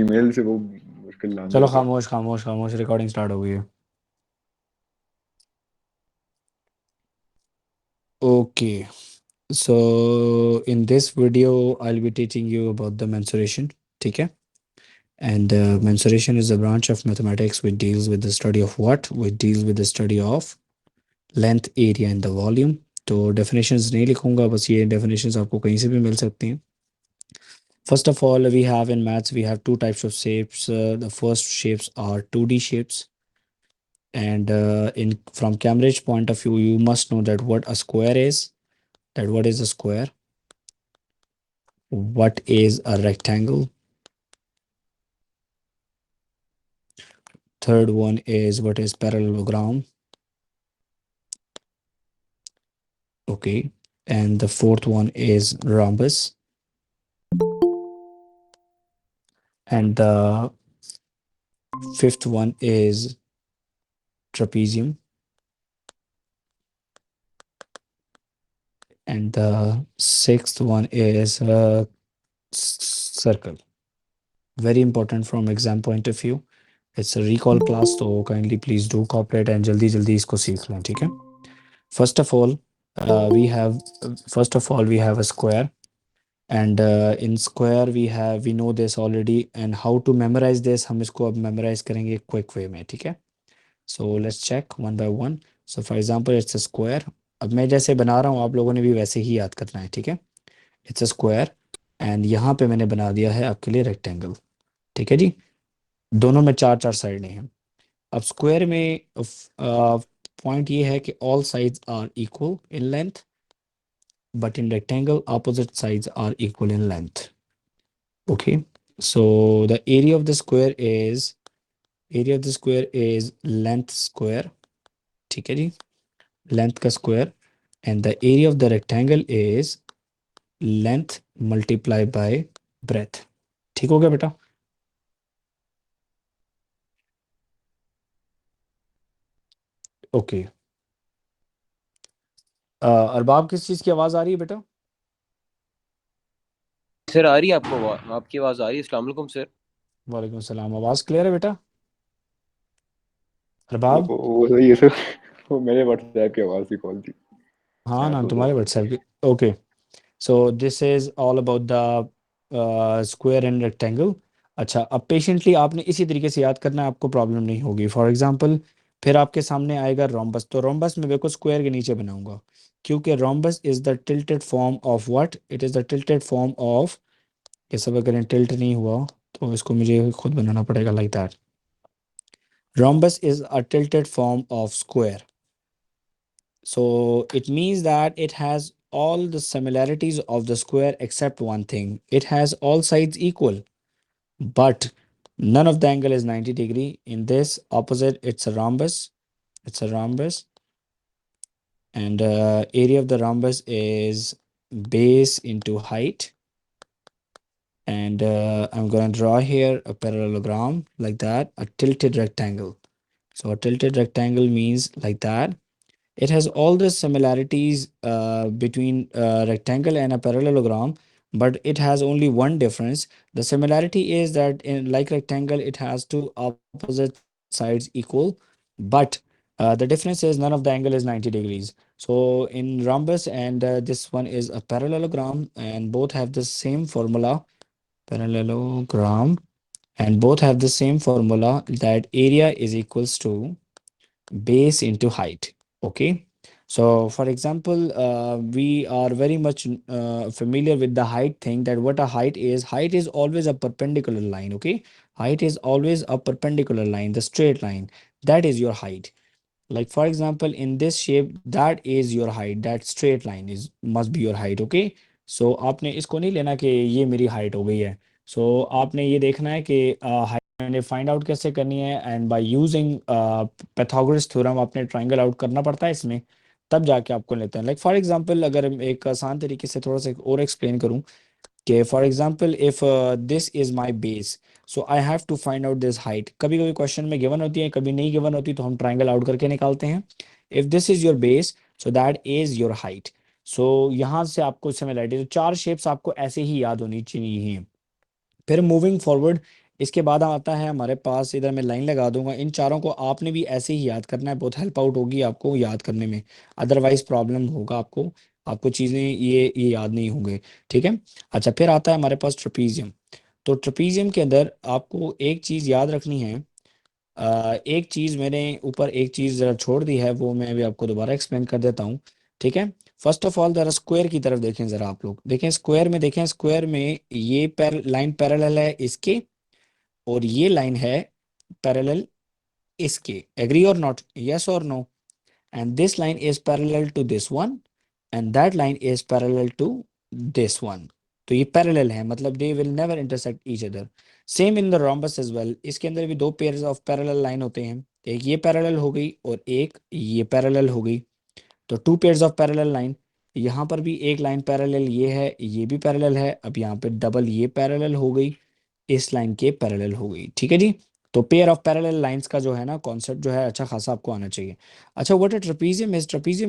Female से वो मुश्किल नाम चलो होता है। खामोश खामोश खामोश, रिकॉर्डिंग स्टार्ट हो गई है। Okay, so in this video I will be teaching you about the mensuration. ठीक है। And mensuration is a branch of mathematics which deals with the study of what? Which deals with the study of length, area and the volume. तो definitions नहीं लिखूंगा, बस ये definitions आपको कहीं से भी मिल सकती हैं। First of all, we have in maths, we have two types of shapes. The first shapes are 2D shapes. And in from Cambridge point of view, you must know that what a square is, that what is a square, what is a rectangle. Third one is what is parallelogram. Okay. And the fourth one is rhombus. And the fifth one is trapezium. And the sixth one is a circle. Very important from exam point of view. It's a recall class, so kindly please do cooperate and जल्दी जल्दी इसको सीख लें। ठीक है। First of all, we have we have a square, and in square we know this already, and how to memorize this हम इसको अब memorize करेंगे quick way में। ठीक है। So let's check one by one. So for example, it's a square. अब मैं जैसे बना रहा हूँ आप लोगों ने भी वैसे ही याद करना है। ठीक है। It's a square, and यहाँ पे मैंने बना दिया है आपके लिए rectangle। ठीक है जी। दोनों में चार चार साइडें हैं। अब स्क्वायर में पॉइंट ये है कि all sides are equal in length, but in rectangle opposite sides are equal in length. Okay, so the area of the square is length square. ठीक है जी, length का square, and the area of the rectangle is length multiplied by breadth. ठीक हो गया बेटा। Okay, Arbab किस चीज़ की आवाज़ आ रही है बेटा? सर आ रही है आपको आपकी आवाज आ रही है। अस्सलाम वालेकुम सर। वालेकुम सलाम, आवाज़ क्लियर है बेटा? अरबाब। वो सही है सर। वो मेरे व्हाट्सएप की आवाज़ की कॉल थी। हाँ मैं ना, सो रहा तुम्हारे था। व्हाट्सएप की। Okay, so this is all about the square and rectangle. अच्छा, अब पेशेंटली आपने इसी तरीके से याद करना है, आपको प्रॉब्लम नहीं होगी। फॉर एग्जांपल, फिर आपके सामने आएगा रोम्बस, तो रोम्बस में देखो स्क्वायर के नीचे बनाऊंगा, क्योंकि rhombus is the tilted form of what? It is the tilted form of, ये सब अगर टिल्ट नहीं हुआ तो इसको मुझे खुद बनाना पड़ेगा like that. Rhombus is a tilted form of square, so it means that it has all the similarities of the square except one thing. It has all sides equal, but none of the angle is 90 degree. In this opposite, it's a rhombus. It's a rhombus. And area of the rhombus is base into height. And I'm going to draw here a parallelogram like that, a tilted rectangle. So a tilted rectangle means like that. It has all the similarities between a rectangle and a parallelogram, but it has only one difference. The similarity is that in like rectangle, it has two opposite sides equal, but the difference is none of the angle is 90 degrees. So in rhombus and this one is a parallelogram, and both have the same formula, parallelogram, and both have the same formula that area is equals to base into height. Okay, so for example, we are very much familiar with the height thing, that what a height is always a perpendicular line. Okay, height is always a perpendicular line, the straight line, that is your height. Like for example, in this shape, that is your height, that straight line is must be your height. Okay, so आपने इसको नहीं लेना कि ये मेरी height हो गई है। सो आपने ये देखना है कि हाइट मैंने फाइंड आउट कैसे करनी है, and by using Pythagoras theorem आपने ट्राइंगल आउट करना पड़ता है इसमें, तब जाके आपको लेते हैं। लाइक फॉर एग्जांपल, अगर हम एक आसान तरीके से थोड़ा सा और एक्सप्लेन करूं कि for example if this is my base, so I have to find out this height. कभी कभी क्वेश्चन में गिवन होती है, कभी नहीं गिवन होती, तो हम ट्राइंगल आउट करके निकालते हैं। If this is your base, so that is your height. So यहाँ से आपको सिमिलरिटी, तो चार शेप्स आपको ऐसे ही याद होनी चाहिए। फिर मूविंग फॉरवर्ड, इसके बाद आता है हमारे पास, इधर मैं लाइन लगा दूंगा, इन चारों को आपने भी ऐसे ही याद करना है, बहुत हेल्प आउट होगी आपको याद करने में, अदरवाइज प्रॉब्लम होगा आपको, आपको चीज़ें ये याद नहीं होंगे, ठीक है। अच्छा, फिर आता है हमारे पास ट्रपीजियम। तो ट्रपीजियम के अंदर आपको एक चीज़ याद रखनी है, एक चीज़ मैंने ऊपर एक चीज़ ज़रा छोड़ दी है, वो मैं अभी आपको दोबारा एक्सप्लेन कर देता हूँ, ठीक है। फर्स्ट ऑफ ऑल ज़रा स्क्वायर की तरफ देखें, ज़रा आप लोग देखें स्क्वायर में, देखें स्क्वायर में ये लाइन पैरेलल है इसके, और ये लाइन है पैरेलल इसके, agree or not, yes or no, and this line is parallel to this one and that line is parallel to this one, तो ये parallel है, मतलब they will never intersect each other. Same in the rhombus as well, इसके अंदर भी दो pairs of parallel line होते हैं, एक ये parallel हो गई और एक ये parallel हो गई, तो two pairs of parallel line, यहाँ पर भी एक लाइन पैरेलल ये है, ये भी पैरेलल है, अब यहाँ पे डबल ये पैरेलल हो गई, इस लाइन के पैरेलल हो गई, ठीक है जी। तो पेयर ऑफ पैरेलल लाइंस का जो है ना कॉन्सेप्ट जो है अच्छा खासा आपको आना चाहिए। अच्छा, what a trapezium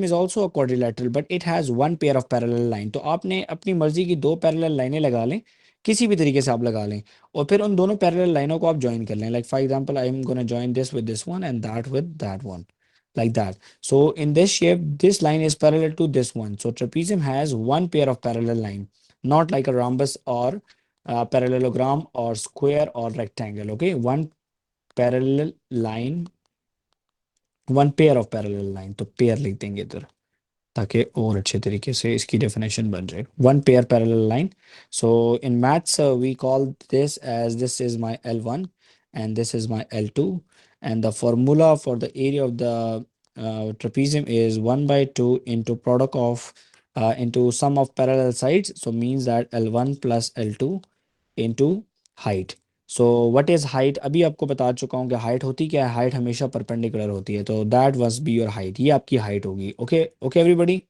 is also a quadrilateral but it has one pair of parallel line, तो आपने अपनी मर्जी की दो पैरेलल लाइनें लगा लें, किसी भी तरीके से आप लगा लें, और फिर उन दोनों पैरेलल लाइनों को आप ज्वाइन कर लें, like for example I am gonna join this with this one and that one, like that. So in this shape, this line is parallel to this one. So trapezium has one pair of parallel line, not like a rhombus or parallelogram or square or rectangle. Okay, one parallel line, one pair of parallel line. तो pair लिख देंगे इधर ताकि और अच्छे तरीके से इसकी डेफिनेशन बन जाए, one pair parallel line. So in maths we call this as this is my L1 and this is my L2, and the formula for the area of the trapezium is 1 by 2 into product of into sum of parallel sides, so means that L1 plus L2 into height. So what is height, अभी आपको बता चुका हूँ कि height होती क्या है, height हमेशा परपेंडिकुलर होती है, तो that must be your height, ये आपकी हाइट होगी। ओके ओके एवरीबॉडी,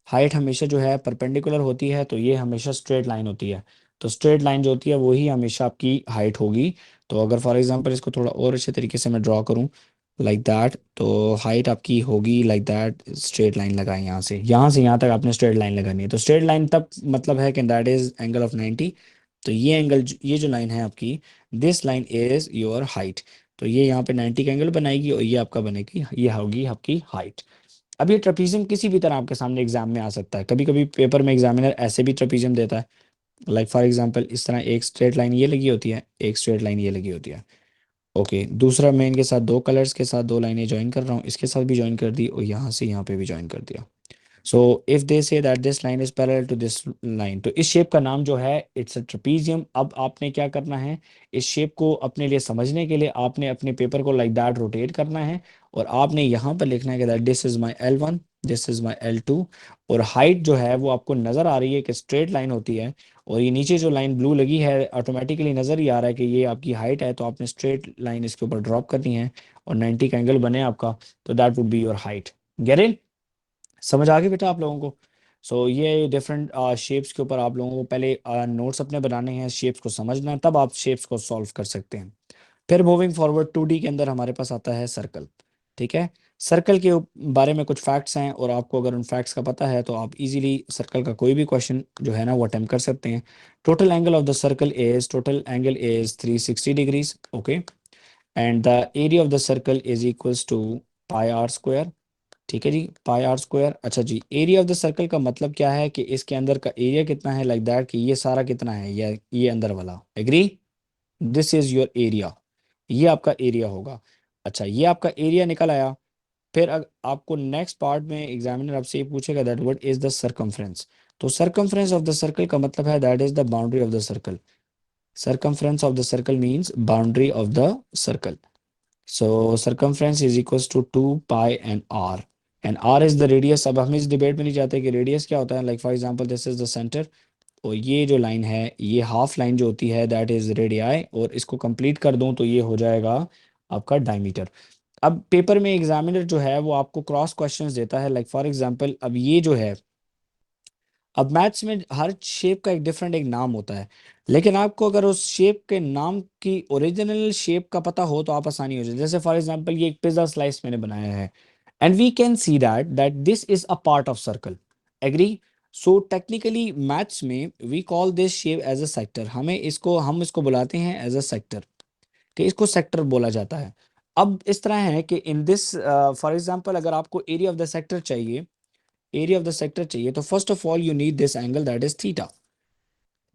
हाइट हमेशा जो है परपेंडिकुलर होती है, तो ये हमेशा स्ट्रेट लाइन होती है, तो स्ट्रेट लाइन जो होती है वही हमेशा आपकी हाइट होगी। तो अगर फॉर एग्जांपल इसको थोड़ा और अच्छे तरीके से मैं ड्रॉ करूँ लाइक दैट, तो हाइट आपकी होगी लाइक दैट, स्ट्रेट लाइन लगाएं, यहाँ से यहाँ तक आपने स्ट्रेट लाइन लगानी है, तो स्ट्रेट लाइन तक मतलब है कि दैट इज एंगल ऑफ 90, तो ये एंगल, ये जो लाइन है आपकी, this line is your height, तो ये यहाँ पे 90 का एंगल बनाएगी और ये आपका बनेगी, ये होगी आपकी हाइट। अब ये ट्रेपीजियम किसी भी तरह आपके सामने एग्जाम में आ सकता है, कभी कभी पेपर में एग्जामिनर ऐसे भी ट्रेपीजियम देता है, लाइक फॉर एग्जांपल इस तरह एक स्ट्रेट लाइन ये लगी होती है, एक स्ट्रेट लाइन ये लगी होती है। ओके, दूसरा मैं इनके साथ दो कलर्स के साथ दो लाइनें ज्वाइन कर रहा हूँ, इसके साथ भी ज्वाइन कर दी और यहाँ से यहाँ पे भी ज्वाइन कर दिया। सो if they say that this line is parallel to this line, तो इस शेप का नाम जो है इट्स अ ट्रेपीजियम। अब आपने क्या करना है, इस शेप को अपने लिए समझने के लिए आपने अपने पेपर को लाइक दैट रोटेट करना है, और आपने यहाँ पर लिखना है कि that this is my L1, this is my L2, और हाइट जो है वो आपको नजर आ रही है कि स्ट्रेट लाइन होती है, और ये नीचे जो लाइन ब्लू लगी है ऑटोमेटिकली नजर ही आ रहा है कि ये आपकी हाइट है, तो आपने स्ट्रेट लाइन इसके ऊपर ड्रॉप करनी है और 90 का एंगल बने आपका, तो that would be your height. Get it, समझ आ गई बेटा आप लोगों को। सो ये डिफरेंट शेप्स के ऊपर आप लोगों को पहले नोट्स अपने बनाने हैं, शेप्स को समझना है, तब आप शेप्स को सॉल्व कर सकते हैं। फिर मूविंग फॉरवर्ड 2D के अंदर हमारे पास आता है सर्कल, ठीक है। सर्कल के बारे में कुछ फैक्ट्स हैं, और आपको अगर उन फैक्ट्स का पता है तो आप इजीली सर्कल का कोई भी क्वेश्चन जो है ना वो अटेम्प्ट कर सकते हैं। Total angle of the circle is, total angle is 360 degrees, okay, and the area of the circle is equals to pi are square, ठीक है जी, पाई आर स्क्वायर। अच्छा जी, एरिया ऑफ द सर्कल का मतलब क्या है कि इसके अंदर का एरिया कितना है, लाइक दैट कि ये सारा कितना है, ये अंदर वाला, agree, this is your area, ये आपका एरिया होगा। अच्छा, ये आपका एरिया निकल आया। फिर आपको नेक्स्ट पार्ट में एग्जामिनर आपसे ये पूछेगा that what is the circumference, तो सर्कमफ्रेंस ऑफ द सर्कल का मतलब है that is the boundary of the circle, circumference of the circle means boundary of the circle. So circumference is equals to 2 pi and r, and r is the radius। अब हम इस debate में नहीं जाते कि रेडियस क्या होता है, like for example this is the centre, और ये जो लाइन है ये हाफ लाइन जो होती है दैट इज रेडियाई, और इसको कंप्लीट कर दूं तो ये हो जाएगा आपका डायमीटर। अब पेपर में एग्जामिनर जो है वो आपको क्रॉस क्वेश्चंस देता है, लाइक फॉर एग्जांपल अब ये जो है, अब मैथ्स में हर शेप का एक डिफरेंट एक नाम होता है, लेकिन आपको अगर उस शेप के नाम की ओरिजिनल शेप का पता हो तो आप आसानी हो जाए। जैसे फॉर एग्जांपल ये एक पिज्जा स्लाइस मैंने बनाया है, and we can see that this is a part of circle, agree, so technically maths में we call this shape as a sector, हम इसको बुलाते हैं एज अ सेक्टर, कि इसको सेक्टर बोला जाता है। अब इस तरह है कि इन दिस फॉर एग्जांपल अगर आपको एरिया ऑफ द सेक्टर चाहिए, तो first of all you need this angle that is theta,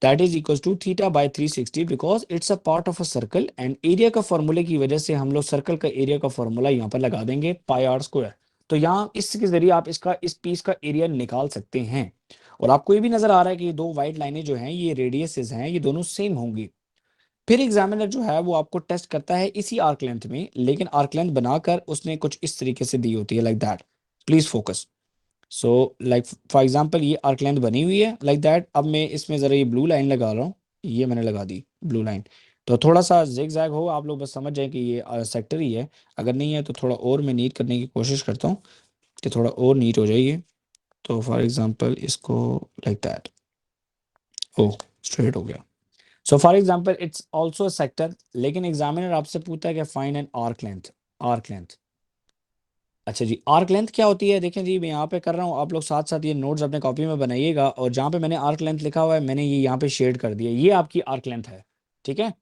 that is equal to theta by 360 because it's a part of a circle, and area का फॉर्मूले की वजह से हम लोग सर्कल का एरिया का फॉर्मूला यहाँ पर लगा देंगे पाई आर स्क्वायर। तो यहाँ इसके जरिए आप इस पीस का एरिया निकाल सकते हैं। और आपको ये भी नजर आ रहा है कि ये दो वाइट लाइनें जो हैं ये रेडियसेस हैं, ये दोनों सेम होंगी। फिर एग्जामिनर जो है वो आपको टेस्ट करता है इसी आर्क लेंथ में, लेकिन आर्क लेंथ बनाकर उसने कुछ इस तरीके से दी होती है, like that. Please focus. So like for example ये आर्क लेंथ बनी हुई है लाइक दैट। अब मैं इसमें ज़रा ये ब्लू लाइन लगा रहा हूँ, ये मैंने लगा दी ब्लू लाइन। तो थोड़ा सा जिग जैग हो, आप लोग बस समझ जाएं कि ये सेक्टर ही है। अगर नहीं है तो थोड़ा और मैं नीट करने की कोशिश करता हूँ कि थोड़ा और नीट हो जाइए। तो फॉर एग्जांपल इसको लाइक दैट, ओ स्ट्रेट हो गया। सो for example it's also a sector, लेकिन एग्जामिनर आपसे पूछता है कि find an arc length. Arc length, अच्छा जी, आर्क लेंथ क्या होती है? देखें जी मैं यहाँ पे कर रहा हूँ, आप लोग साथ साथ ये नोट्स अपने कॉपी में बनाइएगा, और जहाँ पे मैंने आर्क लेंथ लिखा हुआ है मैंने ये यहाँ पे शेड कर दिया, ये आपकी आर्क लेंथ है। ठीक है।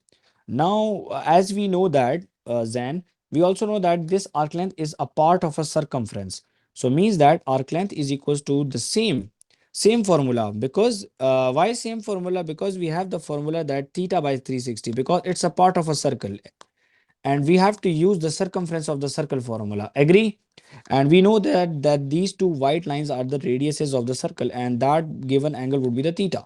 Now as we know that then we also know that this arc length is a part of a circumference, so means that arc length is equals to the same formula, because why same formula? Because we have the formula that theta by 360, because it's a part of a circle and we have to use the circumference of the circle formula. Agree? And we know that these two white lines are the radiuses of the circle, and that given angle would be the theta.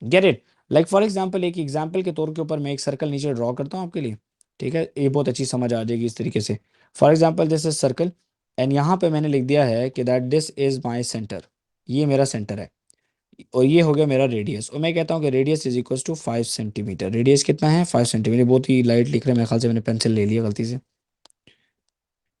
Get it? Like for example, एक example के तौर के ऊपर मैं एक circle नीचे draw करता हूँ आपके लिए। ठीक है, ये बहुत अच्छी समझ आ जाएगी इस तरीके से। For example this is circle, and यहाँ पे मैंने लिख दिया है कि that this is my centre, ये मेरा सेंटर है, और ये हो गया मेरा रेडियस। और मैं कहता हूँ कि radius is equal to 5 centimetre. Radius कितना है? 5 सेंटीमीटर। बहुत ही लाइट लिख रहे हैं, मेरे ख्याल से मैंने पेंसिल ले लिया गलती से।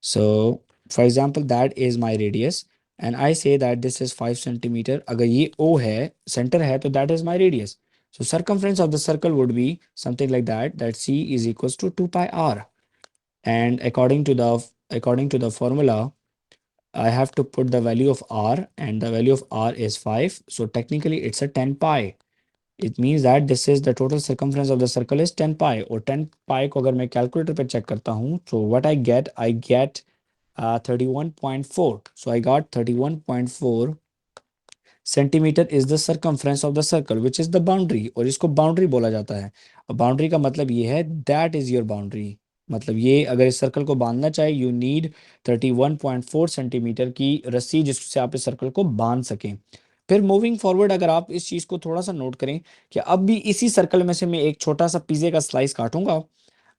So for example that is my radius, and I से दैट दिस इज 5 सेंटीमीटर। अगर ये ओ है, सेंटर है, तो that is my radius. So circumference of the circle would be something like that c is equals to 2 pi r. And according to the formula, I have to put the value of r, and the value of r is 5. So technically it's a 10 pi. It means that this is the total circumference of the circle is 10 pi. और 10 pi को अगर मैं calculator पे check करता हूँ, so what I get 31.4. So I got 31.4 centimetre is the circumference of the circle which is the boundary, और इसको boundary बोला जाता है। और बाउंड्री का मतलब ये है दैट इज योर बाउंड्री, मतलब ये अगर इस सर्कल को बांधना चाहे यू नीड 31.4 सेंटीमीटर की रस्सी जिससे आप इस सर्कल को बांध सकें। फिर मूविंग फॉरवर्ड अगर आप इस चीज़ को थोड़ा सा नोट करें कि अब भी इसी सर्कल में से मैं एक छोटा सा पिज़्ज़े का स्लाइस काटूंगा,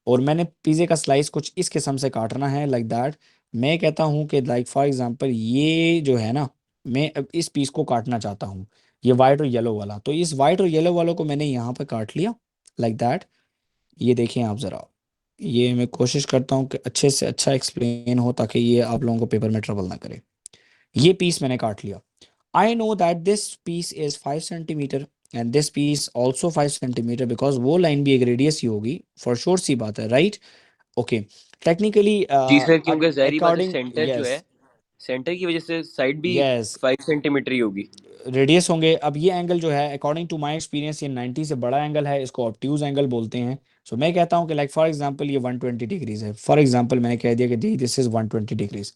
और मैंने पिज़्ज़े का स्लाइस कुछ इस किस्म से काटना है लाइक दैट। मैं कहता हूँ कि लाइक फॉर एग्जांपल ये जो है ना, मैं अब इस पीस को काटना चाहता हूँ, ये वाइट और येलो वाला। तो इस वाइट और येलो वालों को मैंने यहाँ पे काट लिया लाइक दैट। ये देखें आप ज़रा, ये मैं कोशिश करता हूँ कि अच्छे से अच्छा एक्सप्लेन हो ताकि ये आप लोगों को पेपर में ट्रबल ना करे। ये पीस मैंने काट लिया। I know that this piece is 5 centimetre and this piece also 5 centimetre, because वो लाइन भी एक रेडियस ही होगी, फॉर श्योर सी बात है, राइट? ओके। टेक्निकली जी सर, क्योंकि ज़ाहिर बात है अकॉर्डिंग, सेंटर जो है, यस सेंटर की वजह से साइड भी यस 5 सेंटीमीटर ही होगी। रेडियस होंगे। अब ये एंगल जो है अकॉर्डिंग टू माय एक्सपीरियंस ये 90 से बड़ा एंगल है, इसको ऑब्ट्यूज एंगल बोलते हैं। सो मैं कहता हूँ कि लाइक फॉर एग्जांपल ये 120 डिग्रीज है। फॉर एग्जांपल मैंने कह दिया कि दिस इज 120 डिग्रीज।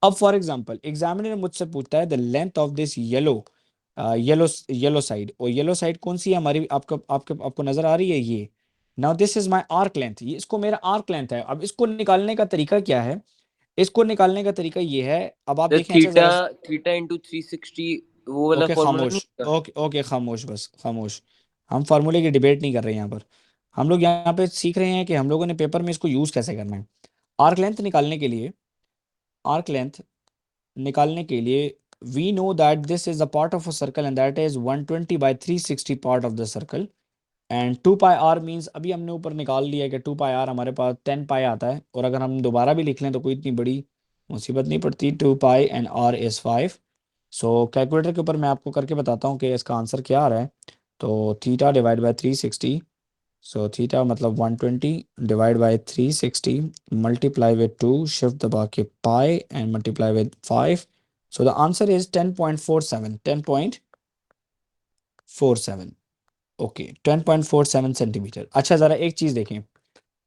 अब फॉर एग्जांपल एग्जामिनर मुझसे पूछता है the length of this yellow side, और येलो साइड कौन सी है हमारी? आपको नजर आ रही है ये। Now this is my arc length, ये इसको मेरा आर्क लेंथ है। अब इसको निकालने का तरीका क्या है? इसको निकालने का तरीका ये है, अब आप सर देखें अच्छा थीटा जरा। थीटा इंटू 360 वो वाला ओके फॉर्मूला नहीं खामोश, होता? ओके ओके खामोश, बस खामोश। हम फार्मूले की डिबेट नहीं कर रहे हैं यहाँ पर, हम लोग यहाँ पे सीख रहे हैं कि हम लोगों ने पेपर में इसको यूज़ कैसे करना है। आर्क लेंथ निकालने के लिए, आर्क लेंथ निकालने के लिए we know that this is a part of a circle and that is 120 by 360 part of the circle, and 2 pi r means अभी हमने ऊपर निकाल लिया कि 2 पाई आर हमारे पास 10 पाई आता है, और अगर हम दोबारा भी लिख लें तो कोई इतनी बड़ी मुसीबत नहीं पड़ती। 2 pi and R is 5। So calculator के ऊपर मैं आपको करके बताता हूँ कि इसका आंसर क्या आ रहा है। तो theta divide by 360, so theta मतलब 120 divide by 360 multiply with 2, shift दबा के pi and multiply with 5। So the answer is 10.47. 10.47. Okay 10.47 centimetre. अच्छा जरा एक चीज देखें,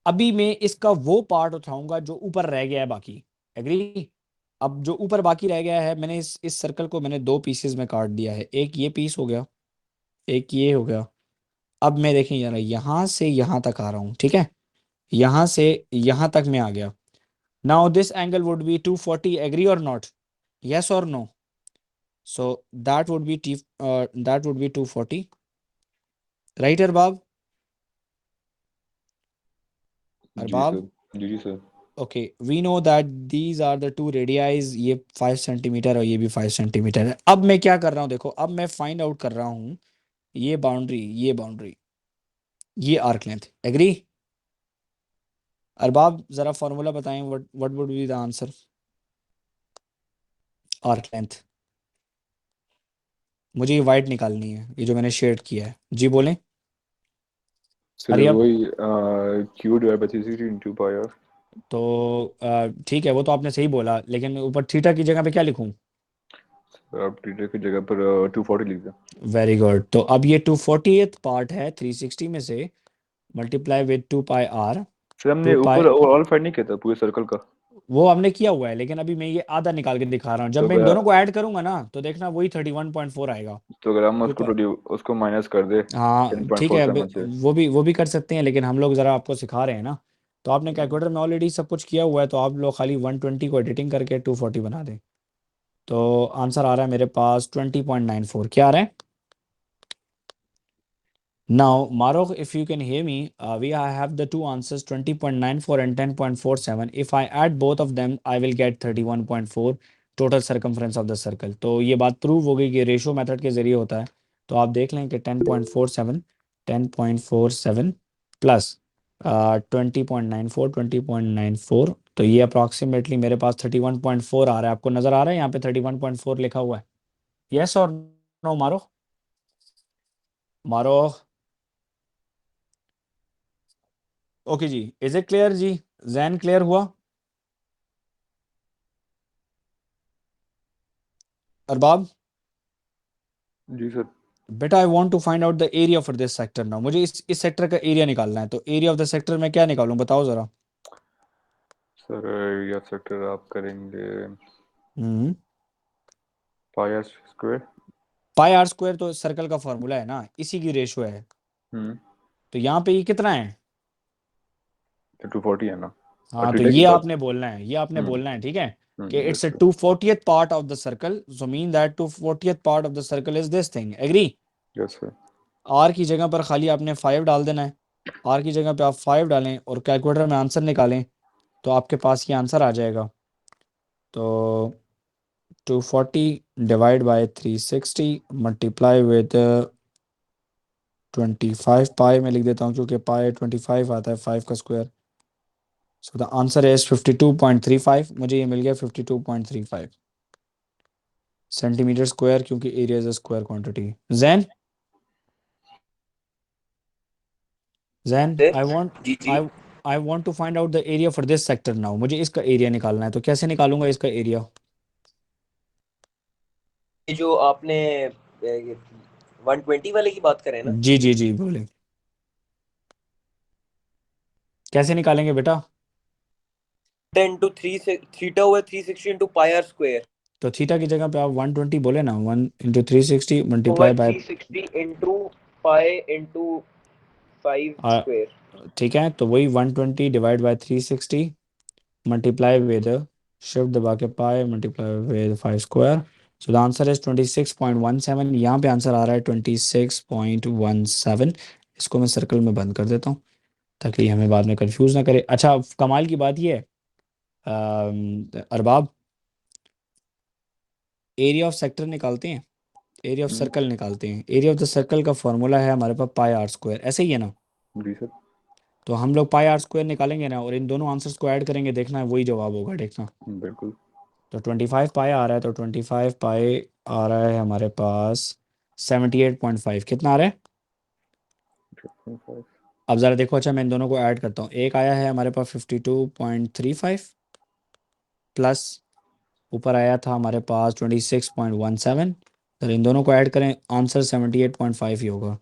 अभी मैं इसका वो पार्ट उठाऊंगा जो ऊपर रह गया है बाकी। एग्री? अब जो ऊपर बाकी रह गया है, मैंने इस सर्कल को मैंने दो पीसेस में काट दिया है, एक ये पीस हो गया, एक ये हो गया। अब मैं देखें यार, यहाँ से यहाँ तक आ रहा हूँ, ठीक है, यहाँ से यहाँ तक मैं आ गया। Now this angle would be 240, agree or not? Yes or no? So that would be 240, right Arbab? जी अरबाब? सर, जी sir. Okay, we know that these are the two radii, ये 5 सेंटीमीटर और ये भी 5 सेंटीमीटर है। अब मैं क्या कर रहा हूँ, देखो अब मैं फाइंड आउट कर रहा हूँ ये बाउंड्री, ये बाउंड्री, ये आर्क लेंथ। एग्री? अरबाब जरा फॉर्मूला बताएं, what would be the answer? Arc length मुझे ये वाइट निकालनी है, ये जो मैंने शेड किया है। जी बोलें। सर अरे अब वही Q divide by 360 into pi r. तो ठीक है, वो तो आपने सही बोला, लेकिन ऊपर थीटा की जगह पे क्या लिखूं? आप टीटर की जगह पर 240 लिख दें। Very good. तो अब ये 240th पार्ट है 360 में से, multiply with 2 pi r. Sir हमने 2 पाई, ऊपर ओवरऑल फाइंड नहीं किया था पूरे सर्कल का। वो हमने किया हुआ है, लेकिन अभी मैं ये आधा निकाल के दिखा रहा हूँ। जब तो मैं इन अगर दोनों को ऐड करूंगा ना तो देखना वही 31.4 आएगा। तो अगर हम 2 उसको पाई, उसको माइनस कर दे हाँ ठीक है, 10.47 से। वो भी कर सकते हैं, लेकिन हम लोग ज़रा आपको सिखा रहे हैं ना। तो आपने हम्म, कैलकुलेटर में ऑलरेडी सब कुछ किया हुआ है, तो आप लोग खाली 120 को एडिटिंग करके 240 बना दें। तो आंसर आ रहा है मेरे पास 20.94। क्या आ रहा है? Now, Marok, if you can hear me, we have the two answers 20.94 and 10.47. If I add both of them, I will get 31.4 total circumference of the circle. तो ये बात प्रूव हो गई कि रेशो मेथड के जरिए होता है। तो आप देख लें कि 10.47 प्लस 20.94, तो ये अप्रॉक्सीमेटली मेरे पास 31.4 आ रहा है। आपको नज़र आ रहा है यहाँ पे 31.4 लिखा हुआ है? यस और नो मारो? मारो। ओके जी, इज इट क्लियर जी? जैन क्लियर हुआ? अरबाब? जी सर। बेटा I want to find out the area for this sector now. मुझे इस सेक्टर का एरिया निकालना है, तो एरिया ऑफ द सेक्टर में क्या निकालूं, बताओ जरा। सर एरिया सेक्टर आप करेंगे hmm pi are square. Pi are square तो सर्कल का फॉर्मूला है ना, इसी की रेशो है। हम्म तो यहाँ पे ये कितना है? 240 है ना। और हाँ, तो टीटर की ये बात। आपने बोलना है, ये आपने हम्म बोलना है, ठीक है, कि yes it's a sir. 240th part of the circle, so mean that 240th part of the circle is this thing. Agree? Yes sir. R की जगह पर खाली आपने 5 डाल देना है। आर की जगह पे आप 5 डालें और कैलकुलेटर में आंसर निकालें, तो आपके पास ये आंसर आ जाएगा। तो 240 डिवाइड बाय 360 मल्टीप्लाई विद 25 पाई में लिख देता हूँ, क्योंकि पाई 25 आता है 5 का square. So the answer is 52.35। मुझे ये मिल गया 52.35 सेंटीमीटर स्क्वायर, क्योंकि area is a square quantity. Jain, Jain I want जी जी। I I want to find out the area for this sector now. मुझे इसका एरिया निकालना है, तो कैसे निकालूंगा इसका एरिया? ये जो आपने 120 वाले की बात करें ना, जी जी जी बोले, कैसे निकालेंगे बेटा? 10 इंटू थ्री से थीटा हुआ 360 इंटू पाई आर स्क्वायर, तो थीटा की जगह पे आप 120 बोले ना, 1 इंटू 360 हुआ multiply by, 360 into pi into 5 square. ठीक है, तो वही 120 divide by 360 multiply with, shift दबा के पाए, multiply with 5 square. So the answer is 26.17। यहाँ पे आंसर आ रहा है 26.17। इसको मैं सर्कल में बंद कर देता हूँ, ताकि ये हमें बाद में कंफ्यूज ना करे। अच्छा, कमाल की बात ये है अरबाब, एरिया ऑफ सेक्टर निकालते हैं, एरिया ऑफ हम्म, सर्कल निकालते हैं। एरिया ऑफ द सर्कल का फॉर्मूला है हमारे पास पाई आर स्क्वायर, ऐसे ही है ना? जी सर। तो हम लोग पाई आर स्क्वायर निकालेंगे ना, और इन दोनों आंसर्स को ऐड करेंगे, देखना है वही जवाब होगा, देखना। बिल्कुल। तो 25 पाई आ रहा है, तो 25 पाई आ रहा है हमारे पास 78.5। कितना आ रहा है? 5 अब ज़रा देखो, अच्छा मैं इन दोनों को ऐड करता हूँ। एक आया है हमारे पास 52.35 प्लस ऊपर आया था हमारे पास 26.17। सर इन दोनों को ऐड करें, आंसर 78.5 ही होगा।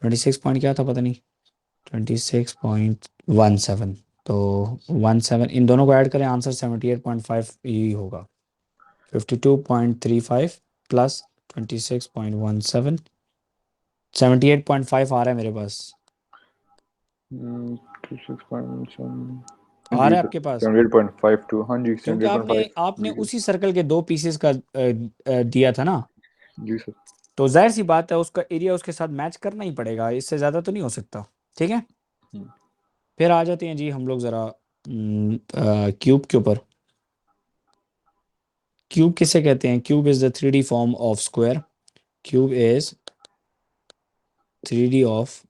26 पॉइंट क्या था पता नहीं, 26.17। तो 17 इन दोनों को ऐड करें, आंसर 78.5 ही होगा। 52.35 प्लस 26.17, 78.5 आ रहा है मेरे पास। 26.7 आ जी रहा है सर, आपके पास? 78.52, हाँ जी क्योंकि आपने 78.5 आपने जी सर। उसी सर्कल के दो पीसेस का दिया था ना, जी सर। तो जाहिर सी बात है उसका एरिया उसके साथ मैच करना ही पड़ेगा, इससे ज़्यादा तो नहीं हो सकता। ठीक है, हम्म, फिर आ जाते हैं जी हम लोग ज़रा क्यूब के ऊपर। क्यूब किसे कहते हैं? Cube is the 3D form of square. Cube is 3D of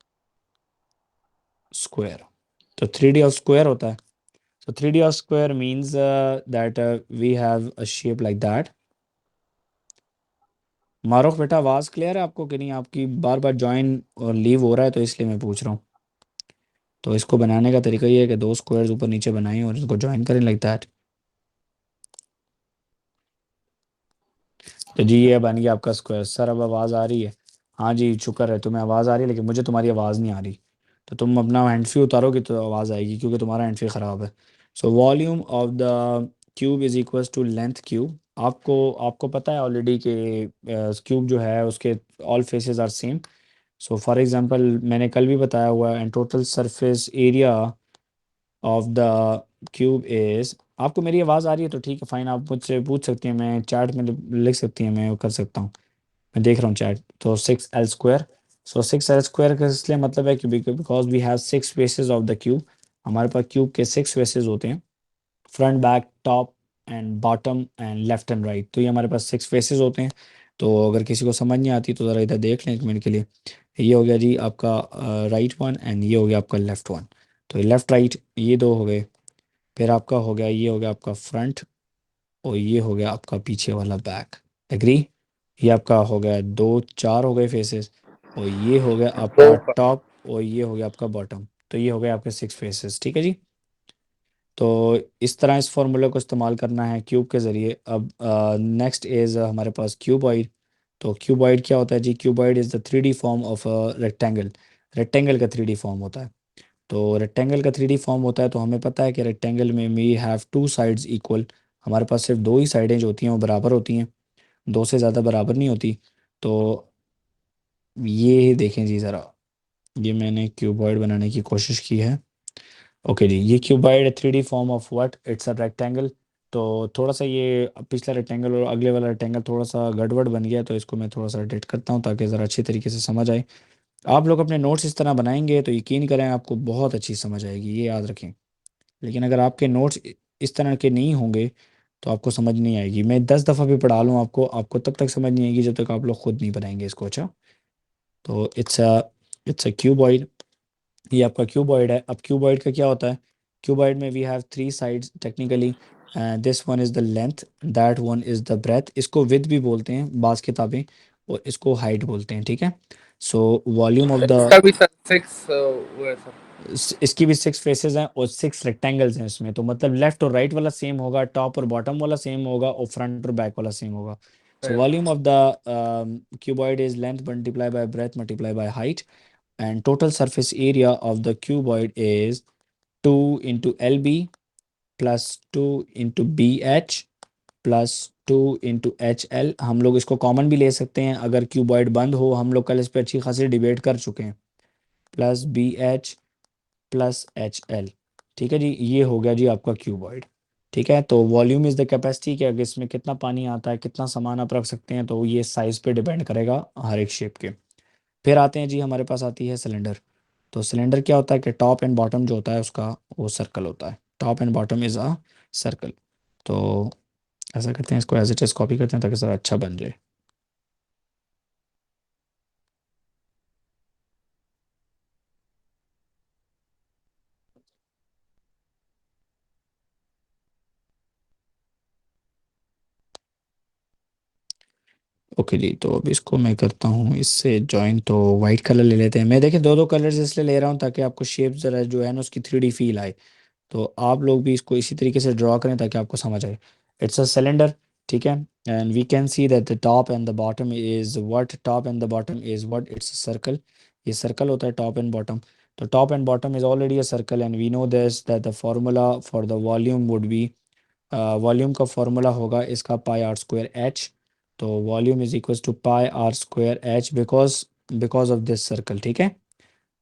square. तो 3D ऑफ स्क्वायर होता है। So 3D of square means that we have a shape like that. मारूफ बेटा आवाज़ क्लियर है आपको कि नहीं? आपकी बार बार ज्वाइन और लीव हो रहा है तो इसलिए मैं पूछ रहा हूँ। तो इसको बनाने का तरीका ये है कि दो स्क्वायर्स ऊपर नीचे बनाएं और इसको ज्वाइन करें लाइक दैट। तो जी ये बन गया आपका स्क्वायर। सर अब आवाज़ आ रही है? हाँ जी शुक्र है, तुम्हें आवाज़ आ रही है, लेकिन मुझे तुम्हारी आवाज़ नहीं आ रही। तो तुम अपना हैंड फ्री उतारोगे तो आवाज़ आएगी, क्योंकि तुम्हारा हैंड फ्री ख़राब है। So volume of the cube is equals to length cube. आपको आपको पता है ऑलरेडी कि क्यूब जो है उसके all faces are same. So for example मैंने कल भी बताया हुआ है, and total surface area of the cube is. आपको मेरी आवाज़ आ रही है तो ठीक है फाइन, आप मुझसे पूछ सकती हैं, मैं चैट में लिख सकती हैं, मैं वो कर सकता हूँ। मैं देख रहा हूँ चैट। तो 6L²। सो 6L² का इसलिए मतलब है कि because we have 6 faces of the cube. हमारे पास क्यूब के 6 फेसेस होते हैं, front back top and bottom and left and right. तो ये हमारे पास 6 फेसेस होते हैं। तो अगर किसी को समझ नहीं आती तो ज़रा इधर देख लें एक मिनट के लिए। ये हो गया जी आपका राइट वन, एंड ये हो गया आपका लेफ्ट वन। तो लेफ्ट राइट ये दो हो गए। फिर आपका हो गया, ये हो गया आपका फ्रंट, और ये हो गया आपका पीछे वाला बैक। एग्री? ये आपका हो गया दो, चार हो गए फेसेस, और ये हो गया आपका टॉप, और ये हो गया आपका बॉटम। तो ये हो गए आपके 6 फेसेस। ठीक है जी। तो इस तरह इस फॉर्मूले को इस्तेमाल करना है क्यूब के ज़रिए। अब नेक्स्ट इज़ हमारे पास क्यूबॉइड। तो क्यूबॉइड क्या होता है जी? Cuboid is the 3D form of rectangle. Rectangle का 3D फॉर्म होता है। तो रेक्टेंगल का 3D फॉर्म होता है, तो हमें पता है कि रेक्टेंगल में we have two sides equal. हमारे पास सिर्फ दो ही साइडें जो होती हैं वो बराबर होती हैं, दो से ज़्यादा बराबर नहीं होती। तो ये देखें जी ज़रा, ये मैंने क्यूबॉइड बनाने की कोशिश की है। ओके जी, ये cuboid 3D form of what? It's a rectangle. तो थोड़ा सा ये पिछला रेक्टेंगल और अगले वाला रेक्टेंगल थोड़ा सा गड़बड़ बन गया, तो इसको मैं थोड़ा सा एडिट करता हूँ ताकि ज़रा अच्छी तरीके से समझ आए। आप लोग अपने नोट्स इस तरह बनाएंगे तो यकीन करें आपको बहुत अच्छी समझ आएगी, ये याद रखें। लेकिन अगर आपके नोट्स इस तरह के नहीं होंगे तो आपको समझ नहीं आएगी। मैं 10 दफ़ा भी पढ़ा लूँ आपको, आपको तब तक समझ नहीं आएगी जब तक आप लोग खुद नहीं बनाएंगे इसको। अच्छा, तो इट्स अ क्यूबॉइड। ये आपका क्यूबॉइड है। अब क्यूबॉइड का क्या होता है? क्यूबॉइड में we have 3 sides technically. This one is the length, that one is the breadth. इसको विद भी बोलते हैं बाज़ किताबें, और इसको हाइट बोलते हैं। ठीक है। सो वॉल्यूम ऑफ द, इसका भी सर 6 वो है सर। इसकी भी 6 फेसेस हैं और 6 रेक्टेंगल्स हैं इसमें। तो मतलब लेफ्ट और राइट वाला सेम होगा, टॉप और बॉटम वाला सेम होगा, और फ्रंट और बैक वाला सेम होगा। सो volume of the cuboid is length multiply by breath multiply by height, and total surface area of the cuboid is 2 × LB plus 2 × BH plus 2 × HL। हम लोग इसको कॉमन भी ले सकते हैं अगर क्यूबॉइड बंद हो, हम लोग कल इस पर अच्छी खासी डिबेट कर चुके हैं। Plus BH plus HL। ठीक है जी, ये हो गया जी आपका क्यूबॉइड। ठीक है, तो वॉल्यूम इज़ द कैपेसिटी कि अगर इसमें कितना पानी आता है, कितना सामान आप रख सकते हैं, तो ये साइज़ पे डिपेंड करेगा हर एक शेप के। फिर आते हैं जी, हमारे पास आती है सिलेंडर। तो सिलेंडर क्या होता है कि टॉप एंड बॉटम जो होता है उसका वो सर्कल होता है। Top and bottom is a circle. तो ऐसा करते हैं, इसको एज इट इज़ कॉपी करते हैं ताकि ज़रा अच्छा बन जाए। ओके जी, तो अब इसको मैं करता हूँ इससे जॉइन। तो वाइट कलर ले लेते हैं। मैं देखिए दो दो कलर्स इसलिए ले रहा हूँ ताकि आपको शेप ज़रा जो है ना उसकी 3D फील आए। तो आप लोग भी इसको इसी तरीके से ड्रॉ करें ताकि आपको समझ आए। It's a cylinder, ठीक है, and we can see that the top and the bottom is what, top and the bottom is what, it's a circle. ये circle होता है top and bottom. तो top and bottom is already a circle and we know this that the formula for the volume would be volume का formula होगा इसका pi are square h. तो volume is equal to pi are square h because of this circle, ठीक है.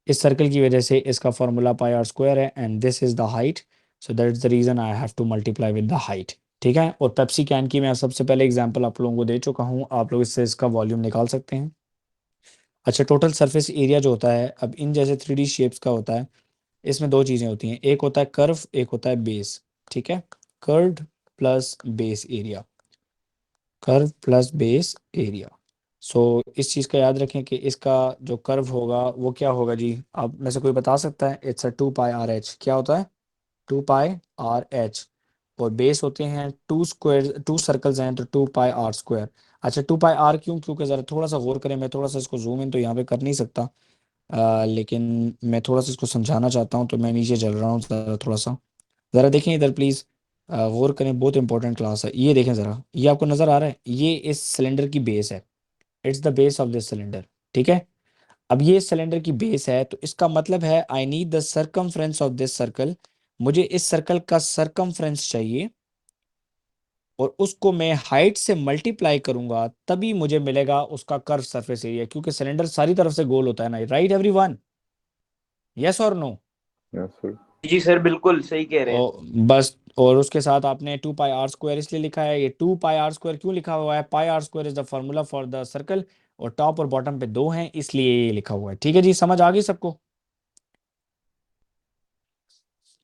इस circle की वजह से इसका फॉर्मूला पाई आर स्क्वायर है and this is the height. So that is the reason I have to multiply with the height, ठीक है. और पेप्सी कैन की मैं सबसे पहले एग्जांपल आप लोगों को दे चुका हूँ, आप लोग इससे इसका वॉल्यूम निकाल सकते हैं. अच्छा, टोटल सरफेस एरिया जो होता है अब इन जैसे 3D शेप्स का होता है, इसमें दो चीज़ें होती हैं, एक होता है कर्व, एक होता है बेस, ठीक है. Curve plus base area, curve plus base area. So इस चीज़ का याद रखें कि इसका जो कर्व होगा वो क्या होगा जी, आप में से कोई बता सकता है. It's a 2 pi R H. क्या होता है? 2 पाई आर एच. और बेस होते हैं टू स्क्वायर, टू सर्कल्स हैं तो 2 पाई आर स्क्वायर. अच्छा, 2 पाई आर क्यों? क्योंकि ज़रा थोड़ा सा गौर करें, मैं थोड़ा सा इसको जूम इन तो यहाँ पे कर नहीं सकता, लेकिन मैं थोड़ा सा इसको समझाना चाहता हूँ तो मैं नीचे चल रहा हूँ ज़रा, थोड़ा सा ज़रा देखें इधर प्लीज़, गौर करें, बहुत इंपॉर्टेंट क्लास है. ये देखें ज़रा, ये आपको नज़र आ रहा है, ये इस सिलेंडर की बेस है. It's the base of this cylinder, ठीक है. अब ये सिलेंडर की बेस है तो इसका मतलब है I need the circumference of this circle. मुझे इस सर्कल का सरकमफ्रेंस चाहिए और उसको मैं हाइट से मल्टीप्लाई करूंगा तभी मुझे मिलेगा उसका कर्व सरफेस एरिया, क्योंकि सिलेंडर सारी तरफ से गोल होता है ना. Right everyone? Yes or no? Yes sir. जी सर, बिल्कुल सही कह रहे हैं. और बस, और उसके साथ आपने 2 पाई आर स्क्वायर इसलिए लिखा है. ये 2 पाई आर स्क्वायर क्यों लिखा हुआ है? Pi are square is the formula for the circle और टॉप और बॉटम पे 2 हैं इसलिए ये लिखा हुआ है. ठीक है जी, समझ आ गई सबको?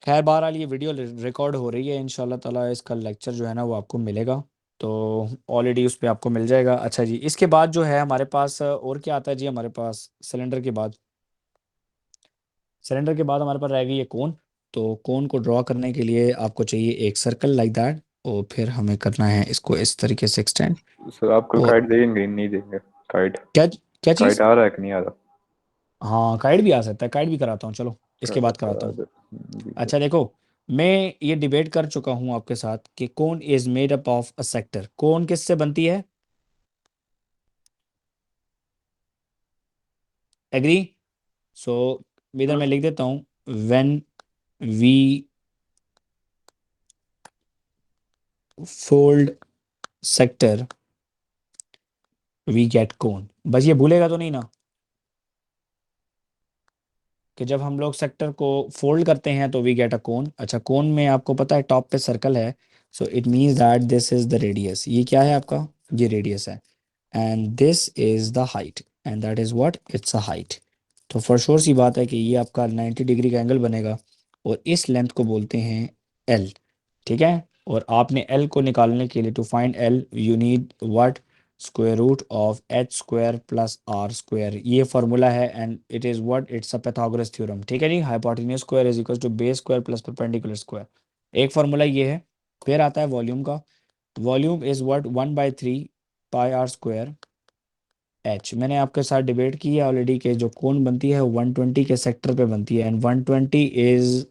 खैर बहरहाल ये वीडियो रिकॉर्ड हो रही है, इंशाल्लाह ताला इसका लेक्चर जो है ना वो आपको मिलेगा, तो ऑलरेडी उस पर आपको मिल जाएगा. अच्छा जी, इसके बाद जो है हमारे पास और क्या आता है जी, हमारे पास सिलेंडर के बाद, सिलेंडर के बाद हमारे पास रह गई है कोन. तो कोन को ड्रॉ करने के लिए आपको चाहिए एक सर्कल लाइक दैट, और फिर हमें करना है इसको इस तरीके से एक्सटेंड. सर आप कल और काइट देंगे नहीं देंगे? काइट क्या क्या काइट चीज़? आ रहा है कि नहीं आ रहा? हाँ, काइट भी आ सकता है, काइट भी कराता हूँ, चलो इसके बाद कराता हूँ. जी सर. अच्छा देखो, मैं ये डिबेट कर चुका हूँ आपके साथ कि cone is made up of a sector. Cone किससे बनती है? एग्री? सो इधर मैं लिख देता हूँ, when we fold sector we get cone. बस ये भूलेगा तो नहीं ना कि जब हम लोग सेक्टर को फोल्ड करते हैं तो वी गेट अ कोन. अच्छा, कोन में आपको पता है टॉप पे सर्कल है, so it means that this is the radius. ये क्या है आपका? ये रेडियस है. And this is the height and that is what, it's a height. तो फॉर श्योर सी बात है कि ये आपका 90 डिग्री का एंगल बनेगा और इस लेंथ को बोलते हैं एल, ठीक है. और आपने एल को निकालने के लिए, to find L you need what, square root of H square plus R square. ये फार्मूला है and it is what, it's a Pythagoras theorem, ठीक है जी. Hypotenuse square is equal to base square plus perpendicular square. एक formula ये है. फिर आता है वॉल्यूम का. Volume is what, 1/3 pi are square H. मैंने आपके साथ डिबेट की है ऑलरेडी कि जो कोन बनती है 120 के सेक्टर पे बनती है and 120 is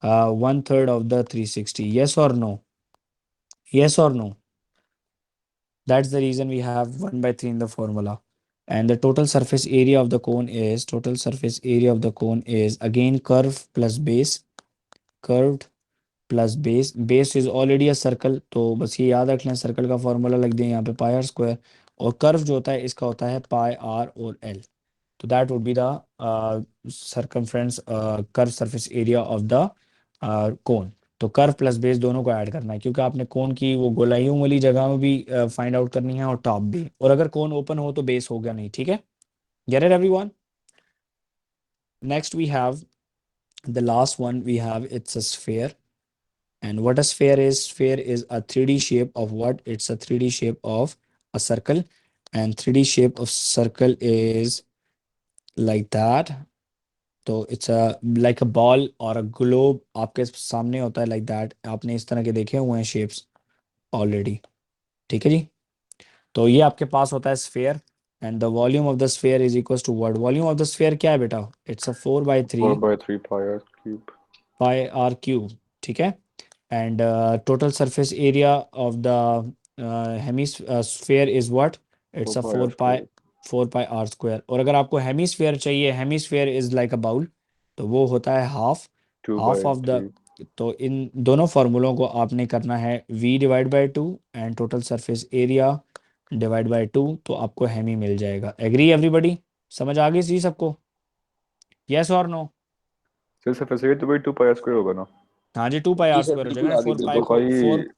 1/3 of the 360. Yes or no? Yes or no? That's the reason we have 1/3 in the formula. And the total surface area of the cone is, total surface area of the cone is again curve plus base, curved plus base. Base is already a circle, तो बस ये याद रख लें, circle का formula लग दें यहाँ पे पाई आर स्क्वायर. और कर्व जो होता है इसका होता है पाई आर और एल. तो that would be the circumference curve surface area of the cone. तो कर्व प्लस बेस दोनों को ऐड करना है क्योंकि आपने कोन की वो गोलाइयों वाली जगह में भी फाइंड आउट करनी है और टॉप भी. और अगर कोन ओपन हो तो बेस होगा नहीं, ठीक है. Get it everyone? Next we have the last one, we have it's a sphere. And what a sphere is? Sphere is a 3D shape of what? It's a 3D shape of a circle. And 3D shape of circle is like that. तो it's a like a ball or a globe आपके सामने होता है like that. आपने इस तरह के देखे हुए हैं shapes already. ठीक है जी. तो ये आपके पास होता है sphere. And the volume of the sphere is equals to what? Volume of the sphere क्या है बेटा? It's a 4/3 4/3 pi r cube. pi r cube. ठीक है. and total surface area of the hemisphere is what? It's a 4 pi r square. और अगर आपको hemisphere चाहिए, hemisphere is like a bowl, तो वो होता है half 2 half by of the 3. तो इन दोनों फार्मूलों को आपने करना है v divide by 2 and total surface area divide by 2, तो आपको हेमी मिल जाएगा। Agree everybody? समझ आ गई जी सबको? Yes or no? Sir surface area तो भाई 2 pi r² होगा ना? हाँ जी, 2 पाई जी आर सर स्क्वायर हो बिल्कुल जाएगा। आगे 4 पाई तो बिल्कुल। को खाली 4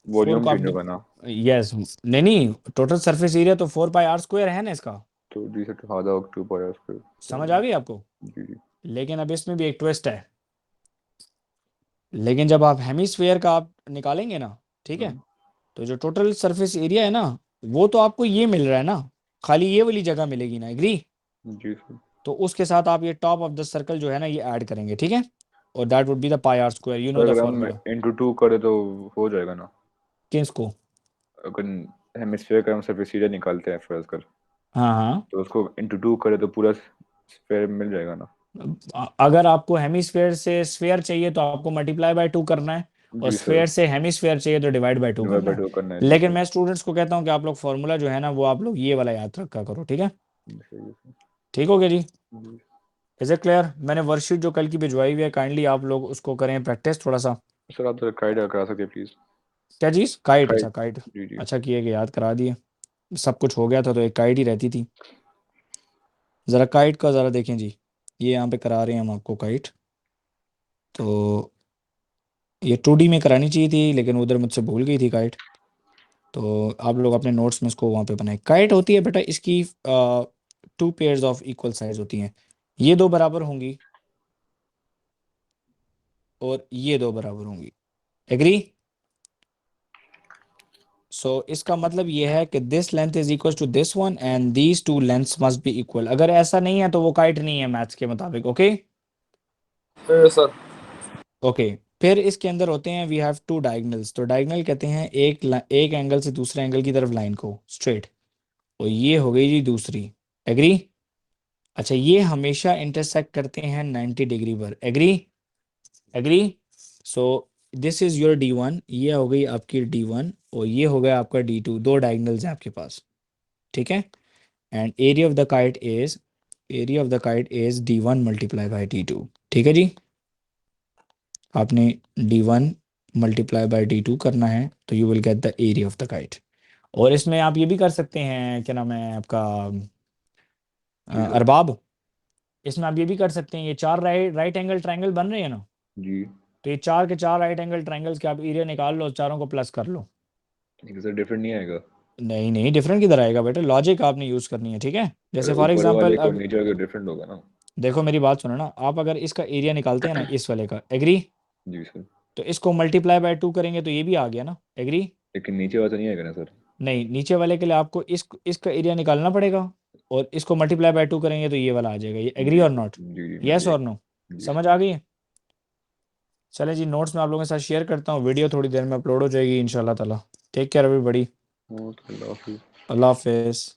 वॉल्यूम को आप चेंज होगा ना? यस, नहीं टोटल सरफेस एरिया तो 4 पाई आर स्क्वायर है ना इसका। तो जी सर तो आधा होगा 2 pi r²। समझ आ गई आपको? जी जी। लेकिन अब इसमें भी एक ट्विस्ट है। लेकिन जब आप हेमीस्फेयर का आप निकालेंगे ना, ठीक है, तो जो टोटल सरफेस एरिया है ना, वो तो आपको ये मिल रहा है ना, खाली ये वाली जगह मिलेगी ना। एग्री? जी सर। तो उसके साथ आप ये टॉप ऑफ द सर्कल जो है ना, ये ऐड करेंगे, ठीक है, और that would be the pi are square, you know sir the अगर हम फॉर्मूला। इंटू 2 करें तो हो जाएगा ना? किसको? अगर हेमिस्फीयर का हम सरफेस एरिया निकालते हैं फर्स्ट कर, हाँ हाँ, तो उसको इंटू 2 करें तो पूरा स्फीयर मिल जाएगा ना? अगर आपको हेमीस्फेयर से स्फेयर चाहिए तो आपको मल्टीप्लाई बाय 2 करना है, और जी सर। स्फेयर से हेमीस्फेयर चाहिए तो डिवाइड बाय 2 डिवाइड करना बाय है। 2 करना है, जी लेकिन सर। मैं स्टूडेंट्स को कहता हूँ कि आप लोग फॉर्मूला जो है ना, वो आप लोग ये वाला याद रखा करो, ठीक है? सही है सर। ठीक हो गया जी? जी। Is it clear? मैंने वर्कशीट जो कल की भिजवाई हुई है, काइंडली आप लोग उसको करें प्रैक्टिस थोड़ा सा। सर आप जरा गाइड करा सकते प्लीज? क्या चीज़? काइट? अच्छा गाइड। काइट। जी जी। अच्छा किए कि याद करा दिए। सब कुछ हो गया था तो एक काइट ही रहती थी। ज़रा काइट का ज़रा देखें जी, ये यहाँ पे करा रहे हैं हम आपको काइट। तो ये 2D में करानी चाहिए थी, लेकिन उधर मुझसे भूल गई थी काइट। तो आप लोग अपने नोट्स में इसको वहाँ पे बनाए। काइट होती है बेटा, इसकी 2 पेयर्स ऑफ इक्वल साइज होती हैं। ये 2 बराबर होंगी और ये 2 बराबर होंगी। एग्री? सो इसका मतलब ये है कि this length is equal to this one and these 2 lengths must be equal. अगर ऐसा नहीं है तो वो काइट नहीं है मैथ्स के मुताबिक। Okay sir okay. फिर इसके अंदर होते हैं वी हैव 2 डायगोनल्स। तो डायगोनल कहते हैं एक एंगल से दूसरे एंगल की तरफ लाइन को स्ट्रेट, और ये हो गई जी दूसरी। एग्री? अच्छा, ये हमेशा इंटरसेक्ट करते हैं 90 डिग्री पर। Agree? Agree? So this is your D1, ये हो गई आपकी D1 और ये हो गया आपका D2। 2 डायगोनल्स हैं आपके पास, ठीक है? And area of the kite is D1 multiply by D2। ठीक है जी? आपने D1 मल्टीप्लाई बाई D2 करना है तो you will get the area of the kite. और इसमें आप ये भी कर सकते हैं, क्या नाम है आपका, जी सर। अरबाब, इसमें आप ये भी कर सकते हैं, ये 4 राइट एंगल ट्रायंगल बन रहे हैं ना, जी। तो ये 4 के 4 राइट एंगल ट्रायंगल्स के आप एरिया निकाल लो, चारों को प्लस कर लो। ठीक है सर, डिफरेंट नहीं आएगा? नहीं नहीं, डिफरेंट किधर आएगा बेटा, लॉजिक आपने यूज़ करनी है, ठीक है? जैसे फॉर ऊपर एग्जांपल वाले को अब नीचे वाले डिफरेंट होगा ना? देखो मेरी बात सुनो ना, आप अगर इसका एरिया निकालते हैं ना इस वाले का, एग्री, जी सर। तो इसको मल्टीप्लाई बाय 2 करेंगे तो ये भी आ गया ना। एग्री? लेकिन नीचे वाला तो नहीं आएगा ना सर? नहीं, नीचे वाले के लिए आपको इसका एरिया निकालना पड़ेगा, और इसको मल्टीप्लाई बाय 2 करेंगे तो ये वाला आ जाएगा। ये एग्री जी और सर। नॉट? जी जी यस मुझे। और नो? जी समझ सर। आ गई है? चले जी, नोट्स में आप लोगों के साथ शेयर करता हूँ, वीडियो थोड़ी देर में अपलोड हो जाएगी इंशाल्लाह ताला। टेक केयर एवरीबॉडी, ओके, अल्लाह हाफिज़। अल्लाह हाफिज़।